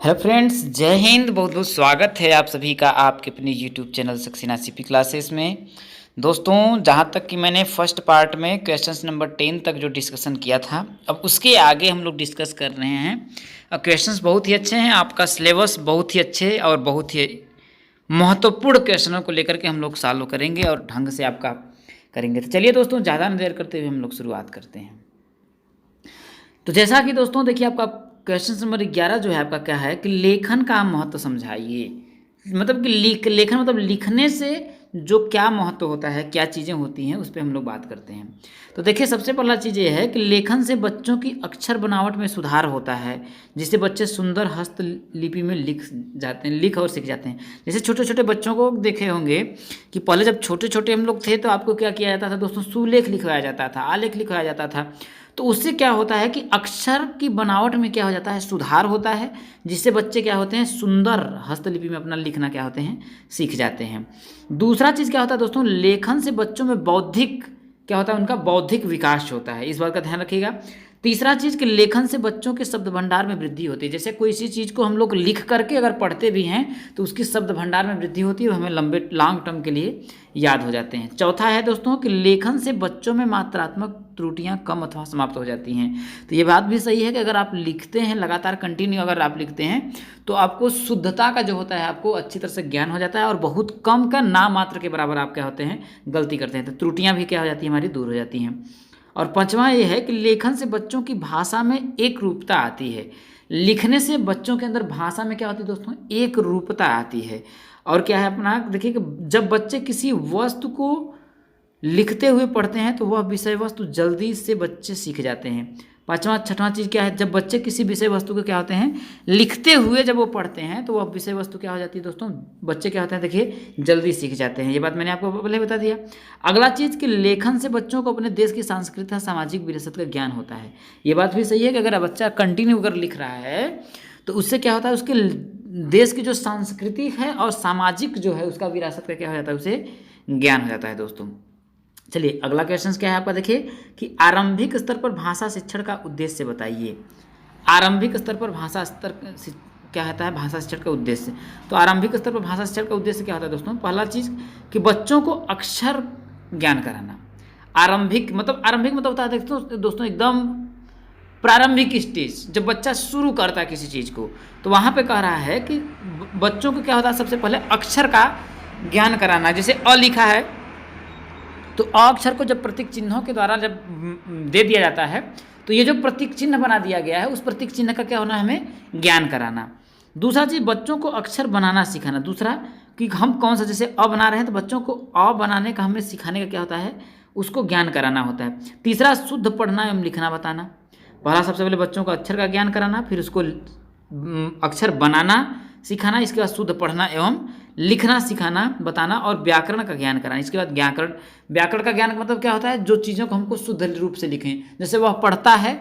Hello friends, जय हिंद। बहुत बहुत स्वागत है आप सभी का आपके अपने YouTube channel Saxena CP classes में। दोस्तों, जहाँ तक कि मैंने फर्स्ट पार्ट में क्वेश्चंस नंबर 10 तक जो डिस्कशन किया था, अब उसके आगे हम लोग डिस्कस कर रहे हैं। और क्वेश्चंस बहुत ही अच्छे हैं, आपका सिलेबस बहुत ही अच्छे और बहुत ही महत्वपूर्ण क्वेश्चनों को लेकर के हम लोग सॉल्व करेंगे और ढंग से आपका करेंगे। तो चलिए दोस्तों, ज़्यादा न देर करते हुए हम लोग शुरुआत करते हैं। तो जैसा कि दोस्तों देखिए, आपका क्वेश्चन नंबर 11 जो है आपका क्या है कि लेखन का महत्व समझाइए। मतलब कि लेखन मतलब लिखने से जो क्या महत्व होता है, क्या चीज़ें होती हैं, उस पर हम लोग बात करते हैं। तो देखिए, सबसे पहला चीज़ ये है कि लेखन से बच्चों की अक्षर बनावट में सुधार होता है, जिससे बच्चे सुंदर हस्तलिपि में लिख और सीख जाते हैं। जैसे छोटे छोटे बच्चों को देखे होंगे कि पहले जब छोटे छोटे हम लोग थे तो आपको क्या किया जाता था दोस्तों, सुलेख लिखवाया जाता था, आलेख लिखवाया जाता था। तो उससे क्या होता है कि अक्षर की बनावट में क्या हो जाता है, सुधार होता है, जिससे बच्चे क्या होते हैं, सुंदर हस्तलिपि में अपना लिखना क्या होते हैं, सीख जाते हैं। दूसरा चीज़ क्या होता है दोस्तों, लेखन से बच्चों में बौद्धिक क्या होता है, उनका बौद्धिक विकास होता है, इस बात का ध्यान रखिएगा। तीसरा चीज़ कि लेखन से बच्चों के शब्द भंडार में वृद्धि होती है। जैसे कोई सी चीज़ को हम लोग लिख करके अगर पढ़ते भी हैं तो उसकी शब्द भंडार में वृद्धि होती है और हमें लॉन्ग टर्म के लिए याद हो जाते हैं। चौथा है दोस्तों कि लेखन से बच्चों में मात्रात्मक त्रुटियां कम अथवा समाप्त हो जाती हैं। तो ये बात भी सही है कि अगर आप लिखते हैं लगातार कंटिन्यू अगर आप लिखते हैं तो आपको शुद्धता का जो होता है आपको अच्छी तरह से ज्ञान हो जाता है और बहुत कम का ना मात्र के बराबर आप क्या होते हैं, गलती करते हैं। तो त्रुटियां भी क्या हो जाती हैं, हमारी दूर हो जाती हैं। और पांचवा ये है कि लेखन से बच्चों की भाषा में एक रूपता आती है। लिखने से बच्चों के अंदर भाषा में क्या होती है दोस्तों, एक रूपता आती है। और क्या है अपना देखिए कि जब बच्चे किसी वस्तु को लिखते हुए पढ़ते हैं तो वह विषय वस्तु जल्दी से बच्चे सीख जाते हैं। पांचवा छठवां चीज़ क्या है, जब बच्चे किसी विषय वस्तु को क्या होते हैं, लिखते हुए जब वो पढ़ते हैं तो वह विषय वस्तु क्या हो जाती है दोस्तों, बच्चे क्या होते हैं देखिए, जल्दी सीख जाते हैं। ये बात मैंने आपको पहले बता दिया। अगला चीज़ कि लेखन से बच्चों को अपने देश की सांस्कृतिक और सामाजिक विरासत का ज्ञान होता है। ये बात भी सही है कि अगर बच्चा कंटिन्यू अगर लिख रहा है तो उससे क्या होता है, उसके देश की जो संस्कृति है और सामाजिक जो है उसका विरासत का क्या हो जाता है, उसे ज्ञान हो जाता है दोस्तों। चलिए अगला क्वेश्चन क्या है आपका, देखिए कि आरंभिक स्तर पर भाषा शिक्षण का उद्देश्य बताइए। आरंभिक स्तर पर भाषा स्तर क्या होता है, भाषा शिक्षण का उद्देश्य। तो आरंभिक स्तर पर भाषा शिक्षण का उद्देश्य क्या होता है दोस्तों, पहला चीज़ कि बच्चों को अक्षर ज्ञान कराना। आरंभिक मतलब होता है दोस्तों एकदम प्रारंभिक स्टेज, जब बच्चा शुरू करता है किसी चीज़ को, तो वहाँ पे कह रहा है कि बच्चों को क्या होता है, सबसे पहले अक्षर का ज्ञान कराना। जैसे अ लिखा है तो अ अक्षर को जब प्रतीक चिन्हों के द्वारा जब दे दिया जाता है तो ये जो प्रतीक चिन्ह बना दिया गया है उस प्रतीक चिन्ह का क्या होना है, हमें ज्ञान कराना। दूसरा चीज़ बच्चों को अक्षर बनाना सिखाना। दूसरा कि हम कौन सा, जैसे अ बना रहे हैं तो बच्चों को अ बनाने का हमें सिखाने का क्या होता है, उसको ज्ञान कराना होता है। तीसरा शुद्ध पढ़ना एवं लिखना बताना। पहला सबसे पहले बच्चों को अक्षर का ज्ञान कराना, फिर उसको अक्षर बनाना सिखाना, इसके बाद शुद्ध पढ़ना एवं लिखना सिखाना बताना और व्याकरण का ज्ञान कराना। इसके बाद व्याकरण का ज्ञान मतलब क्या होता है, जो चीज़ों को हमको शुद्ध रूप से लिखें। जैसे वह पढ़ता है,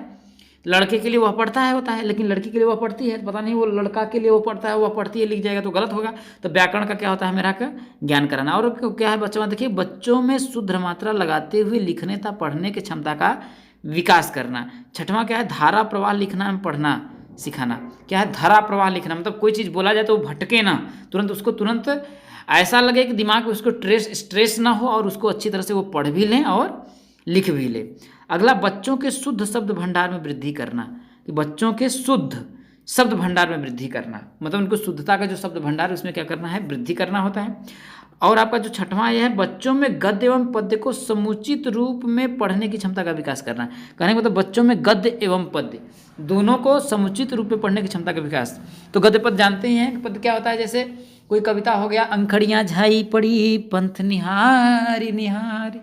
लड़के के लिए वह पढ़ता है होता है, लेकिन लड़की के लिए वह पढ़ती है, पता नहीं वो लड़का के लिए वो पढ़ता है, वह पढ़ती है लिख जाएगा तो गलत होगा। तो व्याकरण का क्या होता है, मेरा का ज्ञान कराना। और क्या है बच्चों, देखिए बच्चों में शुद्ध मात्रा लगाते हुए लिखने तथा पढ़ने की क्षमता का विकास करना। छठवां क्या है, धारा प्रवाह लिखना एवं पढ़ना सिखाना। क्या है, धारा प्रवाह लिखना मतलब कोई चीज़ बोला जाए तो वो भटके ना, तुरंत ऐसा लगे कि दिमाग में उसको स्ट्रेस ना हो और उसको अच्छी तरह से वो पढ़ भी लें और लिख भी ले। अगला बच्चों के शुद्ध शब्द भंडार में वृद्धि करना, कि बच्चों के शुद्ध शब्द भंडार में वृद्धि करना मतलब उनको शुद्धता का जो शब्द भंडार है उसमें क्या करना है, वृद्धि करना होता है। और आपका जो छठवां यह है, बच्चों में गद्य एवं पद्य को समुचित रूप में पढ़ने की क्षमता का विकास करना। कहने का मतलब बच्चों में गद्य एवं पद्य दोनों को समुचित रूप में पढ़ने की क्षमता का विकास। तो गद्य पद जानते ही हैं, पद क्या होता है, जैसे कोई कविता हो गया, अंखड़ियाँ झाई पड़ी पंथ निहारी निहारी,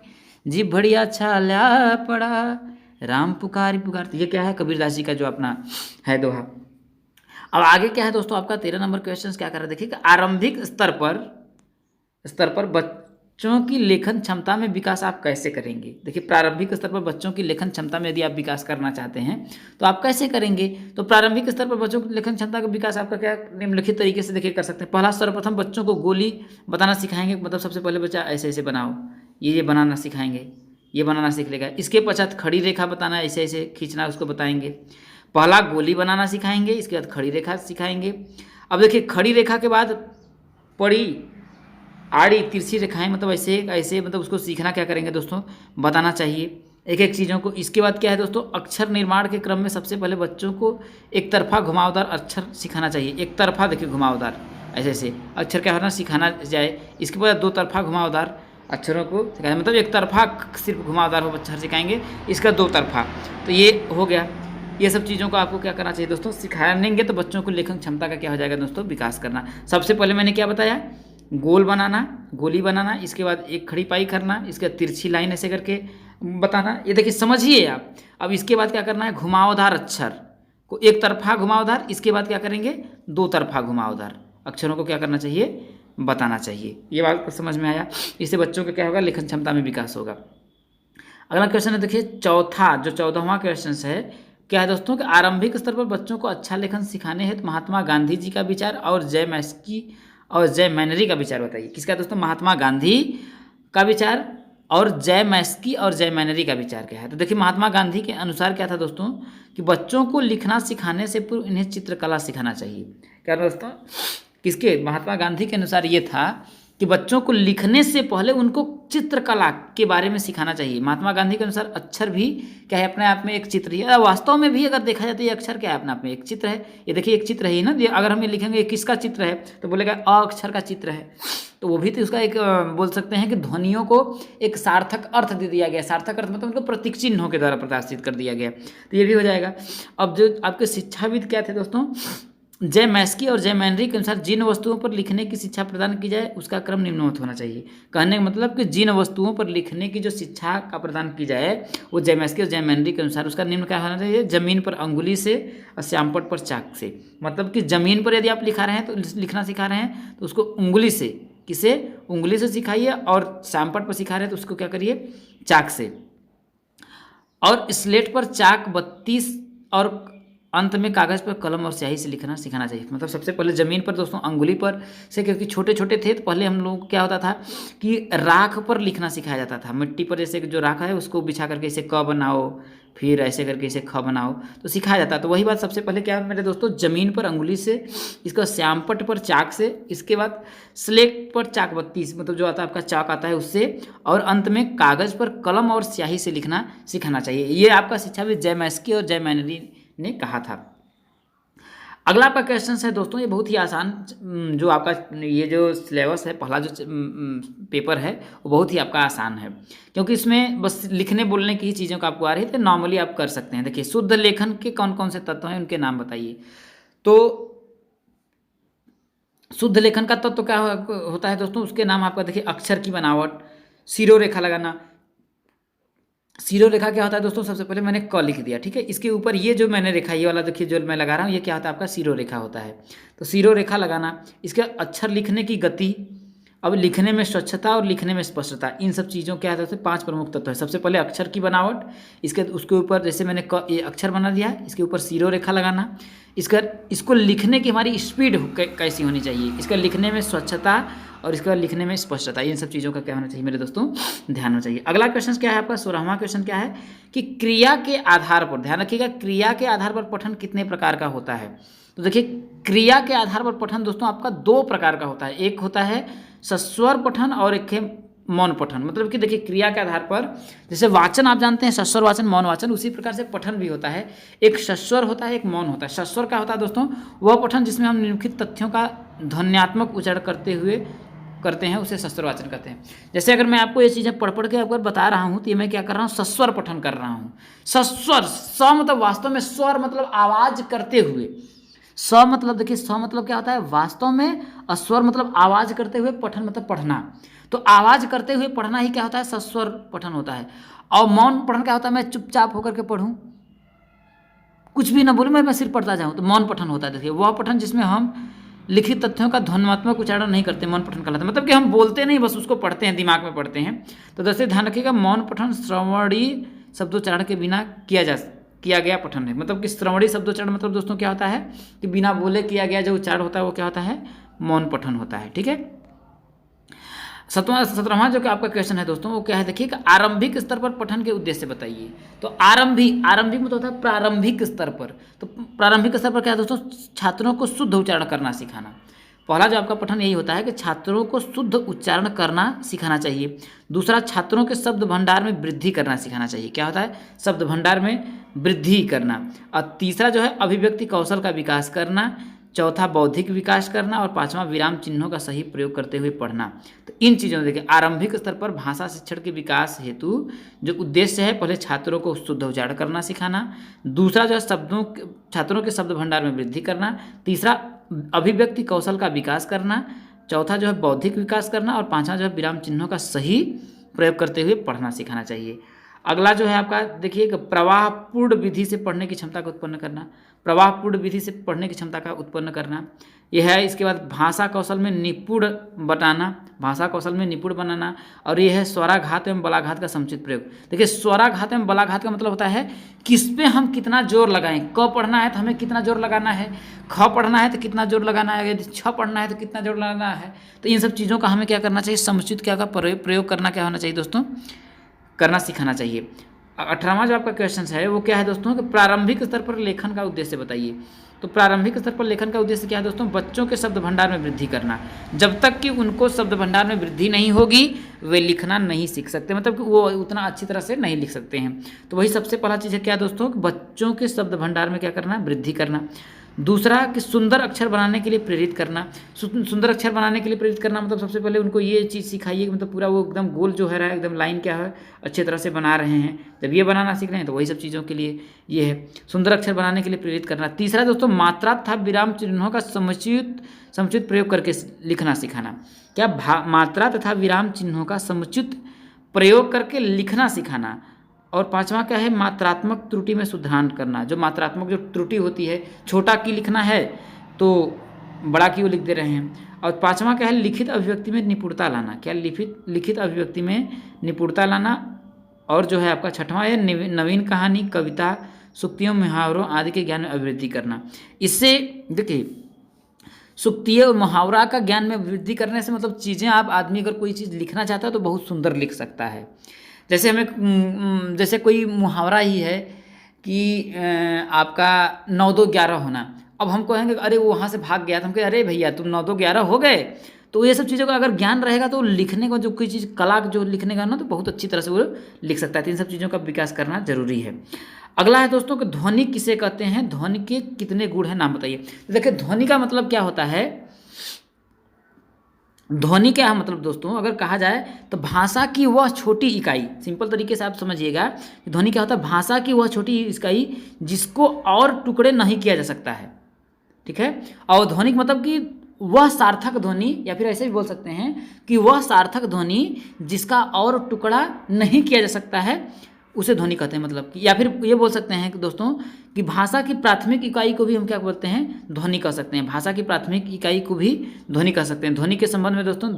जी बढ़िया छाल्या पड़ा राम पुकारी पुकार। ये क्या है, कबीरदास जी का जो अपना है दोहा। अब आगे क्या है दोस्तों, आपका 13 नंबर क्वेश्चन क्या कर रहा है, देखिए आरंभिक स्तर पर बच्चों की लेखन क्षमता में विकास आप कैसे करेंगे। देखिए प्रारंभिक स्तर पर बच्चों की लेखन क्षमता में यदि आप विकास करना चाहते हैं तो आप कैसे करेंगे। तो प्रारंभिक स्तर पर बच्चों की लेखन क्षमता का विकास आपका क्या निम्नलिखित तरीके से देखिए कर सकते हैं। पहला सर्वप्रथम बच्चों को गोली बताना सिखाएंगे, मतलब सबसे पहले बच्चा ऐसे ऐसे बनाओ, ये बनाना सिखाएंगे, ये बनाना सीख लेगा। इसके पश्चात खड़ी रेखा बताना, ऐसे ऐसे खींचना उसको बताएंगे। पहला गोली बनाना सिखाएंगे, इसके बाद खड़ी रेखा सिखाएंगे। अब देखिए खड़ी रेखा के बाद पड़ी, आड़ी, तिरछी रेखाएं, मतलब ऐसे ऐसे, मतलब उसको सीखना क्या करेंगे दोस्तों, बताना चाहिए एक एक चीज़ों को। इसके बाद क्या है दोस्तों, अक्षर निर्माण के क्रम में सबसे पहले बच्चों को एक तरफा घुमावदार अक्षर सिखाना चाहिए। एक तरफा देखिए घुमावदार ऐसे ऐसे अक्षर क्या होना सिखाना जाए। इसके बाद दो तरफा घुमावदार अक्षरों को सिखाएं, मतलब एक तरफा सिर्फ घुमावदार हो अक्षर सिखाएंगे, इसका दो तरफा। तो ये हो गया। ये सब चीज़ों को आपको क्या करना चाहिए दोस्तों, सिखाएंगे तो बच्चों को लेखन क्षमता का क्या हो जाएगा दोस्तों, विकास करना। सबसे पहले मैंने क्या बताया, गोल बनाना, गोली बनाना, इसके बाद एक खड़ी पाई करना, इसके बाद तिरछी लाइन ऐसे करके बताना। ये देखिए समझिए आप। अब इसके बाद क्या करना है, घुमावदार अक्षर को एक तरफा घुमावदार, इसके बाद क्या करेंगे, दो तरफा घुमावदार अक्षरों को क्या करना चाहिए, बताना चाहिए। ये बात समझ में आया। इससे बच्चों का क्या होगा, लेखन क्षमता में विकास होगा। अगला क्वेश्चन है देखिए चौथा, जो 14वां क्वेश्चन है, क्या है दोस्तों कि आरंभिक स्तर पर बच्चों को अच्छा लेखन सिखाने हेतु महात्मा गांधी जी का विचार और जय मैस्की और जय मैनरी का विचार बताइए। किसका दोस्तों, महात्मा गांधी का विचार और जय मैस्की और जय मैनरी का विचार क्या है। तो देखिए महात्मा गांधी के अनुसार क्या था दोस्तों कि बच्चों को लिखना सिखाने से पूर्व इन्हें चित्रकला सिखाना चाहिए। क्या दोस्तों, किसके, महात्मा गांधी के अनुसार ये था कि बच्चों को लिखने से पहले उनको चित्रकला के बारे में सिखाना चाहिए। महात्मा गांधी के अनुसार अक्षर भी क्या है, अपने आप में एक चित्र है। वास्तव में भी अगर देखा जाए तो ये अक्षर क्या है, अपने आप में एक चित्र है। ये देखिए एक चित्र है ना, अगर हम ये लिखेंगे ये किसका चित्र है तो बोलेगा अ अक्षर का चित्र है। तो वो भी तो उसका एक बोल सकते हैं कि ध्वनियों को एक सार्थक अर्थ दे दिया गया। सार्थक अर्थ मतलब उनको प्रतीक चिन्हों के द्वारा प्रदर्शित कर दिया गया, तो ये भी हो जाएगा। अब जो आपके शिक्षाविद क्या थे दोस्तों, जय मैस्की और जय मैनरी के अनुसार जिन वस्तुओं पर लिखने की शिक्षा प्रदान की जाए उसका क्रम निम्नवत होना चाहिए। कहने का मतलब कि जिन वस्तुओं पर लिखने की जो शिक्षा का प्रदान की जाए वो जय मैस्की और जय मैनरी के अनुसार उसका निम्न क्या होना चाहिए, जमीन पर अंगुली से और श्यामपट पर चाक से। मतलब कि जमीन पर यदि आप लिखा रहे हैं तो लिखना सिखा रहे हैं तो उसको उंगली से, किसे, उंगली से सिखाइए, और श्यामपट पर सिखा रहे हैं तो उसको क्या करिए, चाक से। और स्लेट पर चाक 32 और अंत में कागज पर कलम और स्याही से लिखना सिखाना चाहिए। मतलब सबसे पहले ज़मीन पर दोस्तों अंगुली पर से, क्योंकि छोटे छोटे थे तो पहले हम लोग क्या होता था कि राख पर लिखना सिखाया जाता था। मिट्टी पर जैसे जो राख है उसको बिछा करके इसे क बनाओ, फिर ऐसे करके इसे ख बनाओ, तो सिखाया जाता। तो वही बात सबसे पहले क्या है मेरे दोस्तों, ज़मीन पर अंगुली से, इसका श्यामपट पर चाक से, इसके बाद स्लेट पर चाक 32 मतलब जो आता है आपका चाक आता है उससे, और अंत में कागज़ पर कलम और स्याही से लिखना सिखाना चाहिए। ये आपका शिक्षाविद जय मैस्की और जय मैनरी ने कहा था। अगला आपका क्वेश्चन है दोस्तों, ये बहुत ही आसान, जो आपका ये जो सिलेबस है, पहला जो पेपर है वो बहुत ही आपका आसान है, क्योंकि इसमें बस लिखने बोलने की ही चीज़ों का आपको आ रही है, तो नॉर्मली आप कर सकते हैं। देखिए शुद्ध लेखन के कौन कौन से तत्व हैं उनके नाम बताइए। तो शुद्ध लेखन का तत्व क्या होता है दोस्तों, उसके नाम आपका देखिए अक्षर की बनावट, सिरो रेखा लगाना। सिरो रेखा क्या होता है दोस्तों, सबसे पहले मैंने क लिख दिया, ठीक है, इसके ऊपर ये जो मैंने रेखा, ये वाला देखिए जो मैं लगा रहा हूँ, ये क्या होता है आपका सिरो रेखा होता है। तो सिरो रेखा लगाना, इसके अक्षर लिखने की गति, अब लिखने में स्वच्छता और लिखने में स्पष्टता, इन सब चीज़ों क्या होता है, 5 प्रमुख तत्व है। सबसे पहले अक्षर की बनावट, इसके उसके ऊपर जैसे मैंने ये अक्षर बना दिया, इसके ऊपर सिरो रेखा लगाना, इसको लिखने की हमारी स्पीड कैसी होनी चाहिए, इसका लिखने में स्वच्छता और इसके बाद लिखने में स्पष्टता, इन सब चीज़ों का क्या होना चाहिए मेरे दोस्तों, ध्यान होना चाहिए। अगला क्वेश्चन क्या है आपका 16वां क्वेश्चन क्या है कि क्रिया के आधार पर, ध्यान रखिएगा, क्रिया के आधार पर पठन कितने प्रकार का होता है। तो देखिए क्रिया के आधार पर पठन दोस्तों आपका 2 प्रकार का होता है। एक होता है सस्वर पठन और एक है मौन पठन। मतलब कि देखिए क्रिया के आधार पर, जैसे वाचन आप जानते हैं सस्वर वाचन, मौन वाचन, उसी प्रकार से पठन भी होता है। एक सस्वर होता है, एक मौन होता है। सस्वर क्या होता है दोस्तों, वह पठन जिसमें हम निम्नलिखित तथ्यों का ध्वन्यात्मक उच्चारण करते हुए करते हैं, उसे सस्वर वाचन कहते हैं। जैसे अगर मैं आपको ये चीज़ें पढ़ के आपको बता रहा हूँ तो ये मैं क्या कर रहा हूँ, सस्वर पठन कर रहा हूँ। सस्वर, स मतलब वास्तव में, स्वर मतलब आवाज़ करते हुए, स मतलब देखिए, स मतलब क्या होता है वास्तव में, और स्वर मतलब आवाज़ करते हुए, पठन मतलब पढ़ना। तो आवाज़ करते हुए पढ़ना ही क्या होता है, सस्वर पठन होता है। और मौन पठन क्या होता है, मैं चुपचाप होकर के पढ़ूँ, कुछ भी ना बोलूँ, मैं सिर्फ पढ़ता जाऊँ, तो मौन पठन होता है। देखिए वह पठन जिसमें हम लिखित तथ्यों का ध्वन्यात्मक उच्चारण नहीं करते, मौन पठन कहलाता है। मतलब कि हम बोलते नहीं, बस उसको पढ़ते हैं, दिमाग में पढ़ते हैं। तो जैसे ध्यान रखिएगा, मौन पठन श्रवणी शब्दोच्चारण के बिना किया गया पठन है। मतलब कि श्रवणी शब्दोच्चारण मतलब दोस्तों क्या होता है कि बिना बोले किया गया जो उच्चारण होता है वो क्या होता है, मौन पठन होता है। ठीक है, 17वां जो कि आपका क्वेश्चन है दोस्तों, वो क्या है देखिए कि आरंभिक स्तर पर पठन के उद्देश्य बताइए। तो आरंभिक मतलब होता है प्रारंभिक स्तर पर। तो प्रारंभिक स्तर पर क्या है दोस्तों, छात्रों को शुद्ध उच्चारण करना सिखाना। पहला जो आपका पठन यही होता है कि छात्रों को शुद्ध उच्चारण करना सिखाना चाहिए। दूसरा, छात्रों के शब्द भंडार में वृद्धि करना सिखाना चाहिए। क्या होता है, शब्द भंडार में वृद्धि करना। और तीसरा जो है अभिव्यक्ति कौशल का विकास करना। चौथा, बौद्धिक विकास करना। और पांचवा, विराम चिन्हों का सही प्रयोग करते हुए पढ़ना। तो इन चीज़ों में देखिए आरंभिक स्तर पर भाषा शिक्षण के विकास हेतु जो उद्देश्य है, पहले छात्रों को शुद्ध उच्चारण करना सिखाना। दूसरा जो है छात्रों के शब्द भंडार में वृद्धि करना। तीसरा, अभिव्यक्ति कौशल का विकास करना। चौथा जो है बौद्धिक विकास करना। और पांचवा जो है विराम चिन्हों का सही प्रयोग करते हुए पढ़ना सिखाना चाहिए। अगला जो है आपका देखिए कि प्रवाहपूर्ण विधि से पढ़ने की क्षमता को उत्पन्न करना। प्रवाहपूर्ण विधि से पढ़ने की क्षमता का उत्पन्न करना यह है। इसके बाद भाषा कौशल में निपुण बनाना, भाषा कौशल में निपुण बनाना। और यह है स्वराघात एवं बलाघात का समुचित प्रयोग। देखिए स्वराघात एवं बलाघात का मतलब होता है किस पे हम कितना जोर लगाएं। क पढ़ना है तो हमें कितना जोर लगाना है, ख पढ़ना है तो कितना जोर लगाना है, यदि छ पढ़ना है तो कितना जोर लगाना है। तो इन सब चीज़ों का हमें क्या करना चाहिए, समुचित क्या का प्रयोग करना क्या होना चाहिए दोस्तों, करना सिखाना चाहिए। 18वां जो आपका क्वेश्चन है वो क्या है दोस्तों कि प्रारंभिक स्तर पर लेखन का उद्देश्य बताइए। तो प्रारंभिक स्तर पर लेखन का उद्देश्य क्या है दोस्तों, बच्चों के शब्द भंडार में वृद्धि करना। जब तक कि उनको शब्द भंडार में वृद्धि नहीं होगी वे लिखना नहीं सीख सकते, मतलब कि वो उतना अच्छी तरह से नहीं लिख सकते हैं। तो वही सबसे पहला चीज़ है क्या दोस्तों, बच्चों के शब्द भंडार में क्या करना, वृद्धि करना। दूसरा कि सुंदर अक्षर बनाने के लिए प्रेरित करना। सुंदर अक्षर बनाने के लिए प्रेरित करना मतलब सबसे पहले उनको ये चीज़ सिखाइए कि मतलब पूरा वो एकदम गोल जो है रहा है, एकदम लाइन क्या है अच्छी तरह से बना रहे हैं। जब ये बनाना सीख रहे हैं तो वही सब चीज़ों के लिए ये है, सुंदर अक्षर बनाने के लिए प्रेरित करना। तीसरा दोस्तों, मात्रा तथा विराम चिन्हों का समुचित प्रयोग करके लिखना सिखाना। क्या मात्रा तथा विराम चिन्हों का समुचित प्रयोग करके लिखना सिखाना। और पांचवा क्या है, मात्रात्मक त्रुटि में सुधार करना। जो मात्रात्मक जो त्रुटि होती है, छोटा की लिखना है तो बड़ा की वो लिख दे रहे हैं। और पांचवा क्या है, लिखित अभिव्यक्ति में निपुणता लाना। क्या लिखित अभिव्यक्ति में निपुणता लाना। और जो है आपका छठवां है, नवीन कहानी, कविता, सूक्तियों, मुहावरों आदि के ज्ञान में अभिवृद्धि करना। इससे देखिए सूक्ति और मुहावरा का ज्ञान में वृद्धि करने से मतलब चीज़ें आप आदमी अगर कोई चीज़ लिखना चाहता है तो बहुत सुंदर लिख सकता है। जैसे कोई मुहावरा ही है कि आपका 9-2-11 होना। अब हम कहेंगे अरे वो वहाँ से भाग गया, तो हम कहें अरे भैया तुम 9-2-11 हो गए। तो ये सब चीज़ों का अगर ज्ञान रहेगा तो लिखने का जो कोई चीज़ कला जो लिखने का ना तो बहुत अच्छी तरह से वो लिख सकता है। तो इन सब चीज़ों का विकास करना जरूरी है। अगला है दोस्तों कि ध्वनि किसे कहते हैं, ध्वनि के कितने गुण हैं नाम बताइए। तो देखिए ध्वनि का मतलब क्या होता है, ध्वनि क्या मतलब दोस्तों अगर कहा जाए तो भाषा की वह छोटी इकाई, सिंपल तरीके से आप समझिएगा ध्वनि क्या होता है, भाषा की वह छोटी इकाई जिसको और टुकड़े नहीं किया जा सकता है। ठीक है, और ध्वनि मतलब कि वह सार्थक ध्वनि, या फिर ऐसे भी बोल सकते हैं कि वह सार्थक ध्वनि जिसका और टुकड़ा नहीं किया जा सकता है उसे ध्वनि कहते हैं। मतलब कि या फिर ये बोल सकते हैं कि दोस्तों कि भाषा की प्राथमिक इकाई को भी हम क्या बोलते हैं, ध्वनि कह सकते हैं। भाषा की प्राथमिक इकाई को भी ध्वनि कह सकते हैं। ध्वनि के संबंध में दोस्तों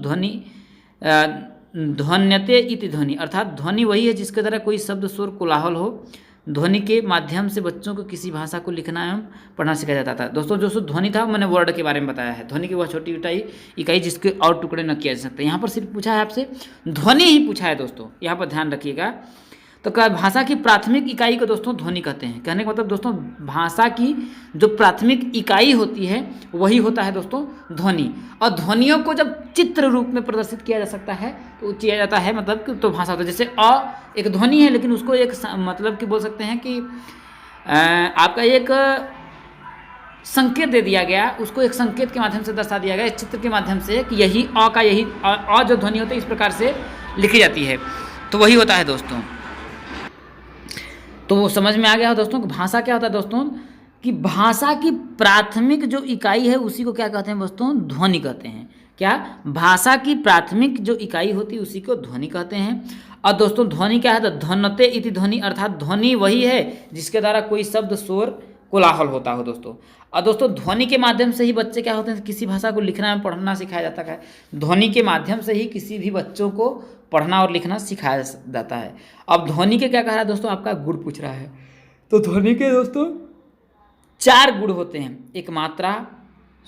ध्वन्यते इति ध्वनि, अर्थात ध्वनि वही है जिसके द्वारा कोई शब्द स्वर कोलाहल हो। ध्वनि के माध्यम से बच्चों को किसी भाषा को लिखना एवं पढ़ना सिखाया जाता था। दोस्तों जो ध्वनि था मैंने वर्ड के बारे में बताया है, ध्वनि की वह छोटी इकाई जिसके और टुकड़े न किया जा सकते। यहाँ पर सिर्फ पूछा है आपसे ध्वनि ही पूछा है दोस्तों, यहाँ पर ध्यान रखिएगा। तो क्या भाषा की प्राथमिक इकाई को दोस्तों ध्वनि कहते हैं। कहने का मतलब दोस्तों भाषा की जो प्राथमिक इकाई होती है वही होता है दोस्तों ध्वनि। और ध्वनियों को जब चित्र रूप में प्रदर्शित किया जा सकता है तो किया जाता है, मतलब कि तो भाषा होता है। जैसे अ एक ध्वनि है लेकिन उसको एक मतलब कि बोल सकते हैं कि आपका एक संकेत दे दिया गया, उसको एक संकेत के माध्यम से दर्शा दिया गया, चित्र के माध्यम से कि यही अ का यही अ जो ध्वनि होती है इस प्रकार से लिखी जाती है, तो वही होता है दोस्तों। तो वो समझ में आ गया हो दोस्तों कि भाषा क्या होता है दोस्तों, कि भाषा की प्राथमिक जो इकाई है उसी को क्या कहते हैं दोस्तों, ध्वनि कहते हैं। क्या भाषा की प्राथमिक जो इकाई होती है उसी को ध्वनि कहते हैं। और दोस्तों ध्वनि क्या है, तो ध्वन्यते इति ध्वनि, अर्थात ध्वनि वही है जिसके द्वारा कोई शब्द शोर कोलाहल होता हो दोस्तों। और दोस्तों ध्वनि के माध्यम से ही बच्चे क्या होते हैं, किसी भाषा को लिखना एवं पढ़ना सिखाया जाता है। ध्वनि के माध्यम से ही किसी भी बच्चों को पढ़ना और लिखना सिखाया जाता है। अब ध्वनि के क्या कह रहा है दोस्तों, आपका गुण पूछ रहा है। तो ध्वनि के दोस्तों 4 गुण होते हैं, एक मात्रा,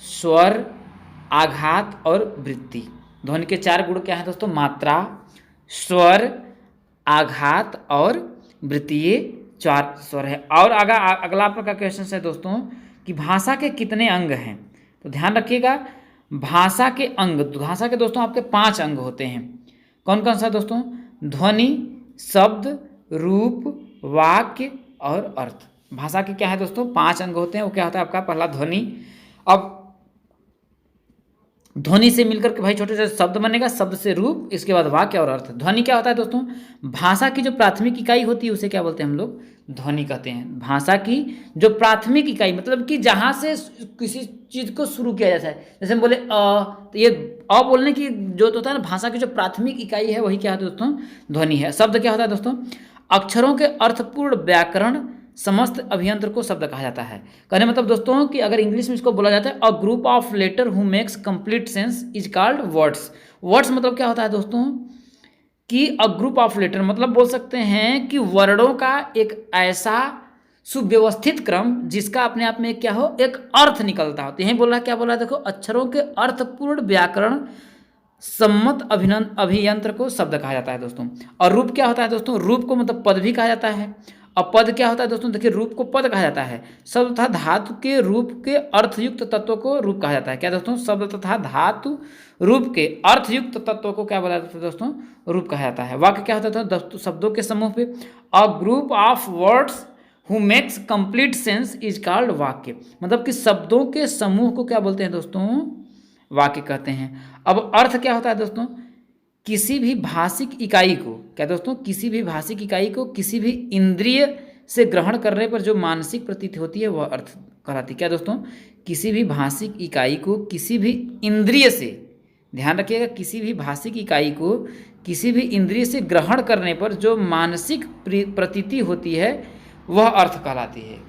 स्वर, आघात और वृत्ति। ध्वनि के 4 गुण क्या हैं दोस्तों? मात्रा, स्वर, आघात और वृत्तीय 4 स्वर है। और अगला आपका क्वेश्चन है दोस्तों कि भाषा के कितने अंग हैं? तो ध्यान रखिएगा, भाषा के दोस्तों आपके 5 अंग होते हैं। कौन कौन सा दोस्तों? ध्वनि, शब्द, रूप, वाक्य और अर्थ। भाषा के क्या है दोस्तों? 5 अंग होते हैं। वो क्या होता है आपका? पहला ध्वनि। अब ध्वनि से मिलकर के भाई छोटे छोटे शब्द बनेगा, शब्द से रूप, इसके बाद वाक्य और अर्थ। ध्वनि क्या होता है दोस्तों? भाषा की जो प्राथमिक इकाई होती है उसे क्या बोलते हैं हम लोग? ध्वनि कहते हैं। भाषा की जो प्राथमिक इकाई मतलब कि जहाँ से किसी चीज़ को शुरू किया जाता है, जैसे हम बोले तो ये अ बोलने की जो होता है ना, भाषा की जो प्राथमिक इकाई है वही क्या है दोस्तों? ध्वनि है। शब्द क्या होता है दोस्तों? अक्षरों के अर्थपूर्ण व्याकरण समस्त अभियंत्र को शब्द कहा जाता है। कहने मतलब दोस्तों कि अगर इंग्लिश में इसको बोला जाता है, a group of letter who makes complete sense is called words. Words मतलब क्या होता है दोस्तों? कि अ ग्रुप ऑफ लेटर मतलब बोल सकते हैं कि वर्णों का एक ऐसा सुव्यवस्थित क्रम जिसका अपने आप में क्या हो? एक अर्थ निकलता हो। तो यही बोल रहा है, क्या बोल रहा है देखो, अक्षरों के अर्थपूर्ण व्याकरण सम्मत अभियंत्र को शब्द कहा जाता है दोस्तों। और रूप क्या होता है दोस्तों? रूप को मतलब पद भी कहा जाता है। और पद क्या होता है दोस्तों? देखिए, रूप को पद कहा जाता है। शब्द तथा धातु के रूप के अर्थयुक्त तत्व को रूप कहा जाता है। क्या दोस्तों? शब्द तथा धातु रूप के अर्थयुक्त तत्व को क्या बोला जाता है दोस्तों? रूप कहा जाता है। वाक्य क्या होता है दोस्तों? शब्दों के समूह पे अ group of words who makes complete sense is called वाक्य। मतलब कि शब्दों के समूह को क्या बोलते हैं दोस्तों? वाक्य कहते हैं। अब अर्थ क्या होता है दोस्तों? किसी भी भाषिक इकाई को, क्या दोस्तों? किसी भी भाषिक इकाई को किसी भी इंद्रिय से ग्रहण करने पर जो मानसिक प्रतीति होती है वह अर्थ कहलाती है। क्या दोस्तों? किसी भी भाषिक इकाई को किसी भी इंद्रिय से, ध्यान रखिएगा, किसी भी भाषिक इकाई को किसी भी इंद्रिय से ग्रहण करने पर जो मानसिक प्रतीति होती है वह अर्थ कहलाती है।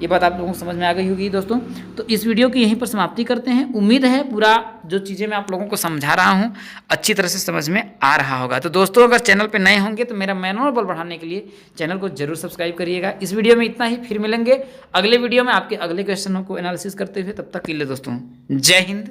ये बात आप लोगों को समझ में आ गई होगी दोस्तों। तो इस वीडियो की यहीं पर समाप्ति करते हैं। उम्मीद है पूरा जो चीज़ें मैं आप लोगों को समझा रहा हूँ अच्छी तरह से समझ में आ रहा होगा। तो दोस्तों, अगर चैनल पे नए होंगे तो मेरा मनोबल बढ़ाने के लिए चैनल को जरूर सब्सक्राइब करिएगा। इस वीडियो में इतना ही, फिर मिलेंगे अगले वीडियो में आपके अगले क्वेश्चनों को एनालिसिस करते हुए। तब तक के लिए दोस्तों, जय हिंद,